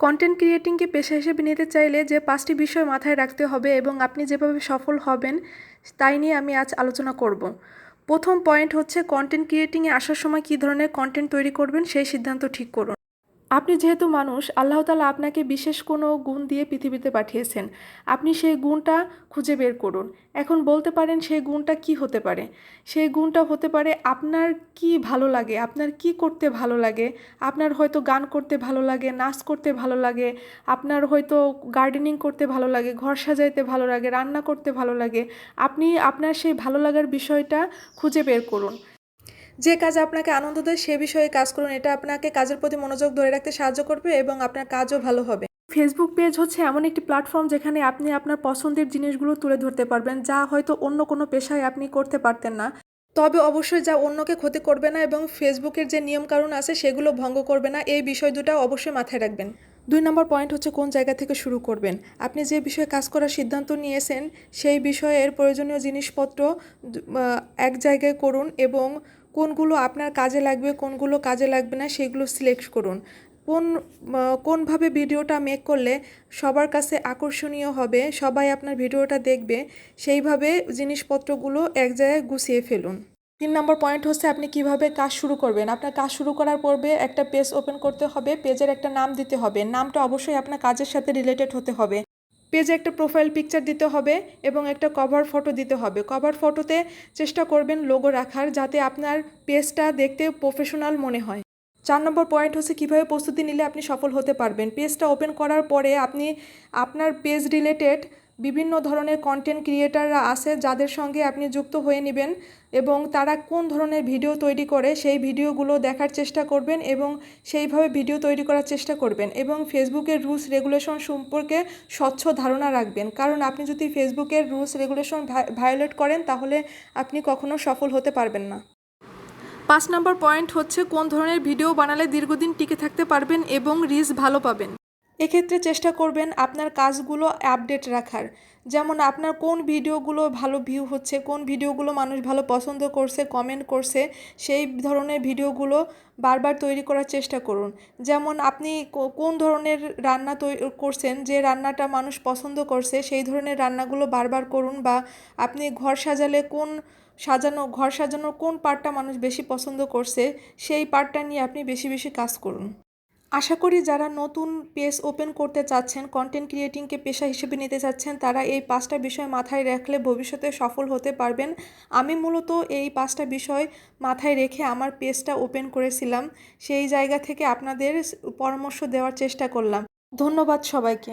Content ক্রিয়েটিংকে পেশা হিসেবে নিতে চাইলে যে 5টি বিষয় মাথায় রাখতে হবে এবং আপনি যেভাবে সফল হবেন তাই নিয়ে আমি আজ আলোচনা করব। প্রথম পয়েন্ট হচ্ছে কন্টেন্ট ক্রিয়েটিংয়ে আসার সময় কী ধরনের কন্টেন্ট তৈরি করবেন সেই সিদ্ধান্ত ঠিক করুন। আপনি যেহেতু মানুষ, আল্লাহ তাআলা আপনাকে বিশেষ কোনো গুণ দিয়ে পৃথিবীতে পাঠিয়েছেন। আপনি সেই গুণটা খুঁজে বের করুন। এখন বলতে পারেন সেই গুণটা কি হতে পারে? সেই গুণটা হতে পারে আপনার কি ভালো লাগে, আপনার কি করতে ভালো লাগে। আপনার হয়তো গান করতে ভালো লাগে, নাচ করতে ভালো লাগে, আপনার হয়তো গার্ডেনিং করতে ভালো লাগে, ঘর সাজাইতে ভালো লাগে, রান্না করতে ভালো লাগে। আপনি আপনার সেই ভালো লাগার বিষয়টা খুঁজে বের করুন। যে কাজ আপনাকে আনন্দ দেয় সে বিষয়ে কাজ করুন। এটা আপনাকে কাজের প্রতি মনোযোগ ধরে রাখতে সাহায্য করবে এবং আপনার কাজও ভালো হবে। ফেসবুক পেজ হচ্ছে এমন একটি প্ল্যাটফর্ম যেখানে আপনি আপনার পছন্দের জিনিসগুলো তুলে ধরতে পারবেন, যা হয়তো অন্য কোনো পেশায় আপনি করতে পারতেন না। তবে অবশ্যই যা অন্যকে ক্ষতি করবে না এবং ফেসবুকের যে নিয়মকানুন আছে সেগুলো ভঙ্গ করবে না, এই বিষয় দুটো অবশ্যই মাথায় রাখবেন। 2 নম্বর পয়েন্ট হচ্ছে কোন জায়গা থেকে শুরু করবেন। আপনি যে বিষয়ে কাজ করার সিদ্ধান্ত নিয়েছেন সেই বিষয়ের প্রয়োজনীয় জিনিসপত্র এক জায়গায় করুন এবং কোনগুলো আপনার কাজে লাগবে কোনগুলো কাজে লাগবে না সেগুলো সিলেক্ট করুন। কোনভাবে ভিডিওটা মেক করলে সবার কাছে আকর্ষণীয় হবে, সবাই আপনার ভিডিওটা দেখবে, সেইভাবে জিনিসপত্রগুলো এক জায়গায় গুছিয়ে ফেলুন। 3 নম্বর পয়েন্ট হচ্ছে আপনি কিভাবে কাজ শুরু করবেন। আপনার কাজ শুরু করার পূর্বে একটা পেজ ওপেন করতে হবে, পেজের একটা নাম দিতে হবে, নামটা অবশ্যই আপনার কাজের সাথে রিলেটেড হতে হবে। পেজে একটা প্রোফাইল পিকচার দিতে হবে এবং একটা কভার ফটো দিতে হবে। কভার ফটোতে চেষ্টা করবেন লোগো রাখার, যাতে আপনার পেজটা দেখতে প্রফেশনাল মনে হয়। 4 নম্বর পয়েন্ট হচ্ছে কীভাবে প্রস্তুতি নিলে আপনি সফল হতে পারবেন। পেজটা ওপেন করার পরে আপনি আপনার পেজ রিলেটেড বিভিন্ন ধরনের কন্টেন্ট ক্রিয়েটাররা আছে যাদের সঙ্গে আপনি যুক্ত হয়ে নেবেন এবং তারা কোন ধরনের ভিডিও তৈরি করে সেই ভিডিওগুলো দেখার চেষ্টা করবেন এবং সেইভাবে ভিডিও তৈরি করার চেষ্টা করবেন এবং ফেসবুকের রুলস রেগুলেশন সম্পর্কে স্বচ্ছ ধারণা রাখবেন, কারণ আপনি যদি ফেসবুকের রুলস রেগুলেশন ভায়োলেট করেন তাহলে আপনি কখনো সফল হতে পারবেন না। 5 নম্বর পয়েন্ট হচ্ছে কোন ধরনের ভিডিও বানালে দীর্ঘদিন টিকে থাকতে পারবেন এবং রিচ ভালো পাবেন। এক্ষেত্রে চেষ্টা করবেন আপনার কাজগুলো আপডেট রাখার, যেমন আপনার কোন ভিডিওগুলো ভালো ভিউ হচ্ছে, কোন ভিডিওগুলো মানুষ ভালো পছন্দ করছে, কমেন্ট করছে, সেই ধরনের ভিডিওগুলো বারবার তৈরি করার চেষ্টা করুন। যেমন আপনি কোন ধরনের রান্না করছেন, যে রান্নাটা মানুষ পছন্দ করছে সেই ধরনের রান্নাগুলো বারবার করুন, বা আপনি ঘর সাজালে ঘর সাজানোর কোন পার্টটা মানুষ বেশি পছন্দ করছে সেই পার্টটা নিয়ে আপনি বেশি বেশি কাজ করুন। আশা করি যারা নতুন পেজ ওপেন করতে চাচ্ছেন, কন্টেন্ট ক্রিয়েটিংকে পেশা হিসেবে নিতে চাচ্ছেন, তারা এই 5টা বিষয় মাথায় রাখলে ভবিষ্যতে সফল হতে পারবেন। আমি মূলত এই 5টা বিষয় মাথায় রেখে আমার পেজটা ওপেন করেছিলাম, সেই জায়গা থেকে আপনাদের পরামর্শ দেওয়ার চেষ্টা করলাম। ধন্যবাদ সবাইকে।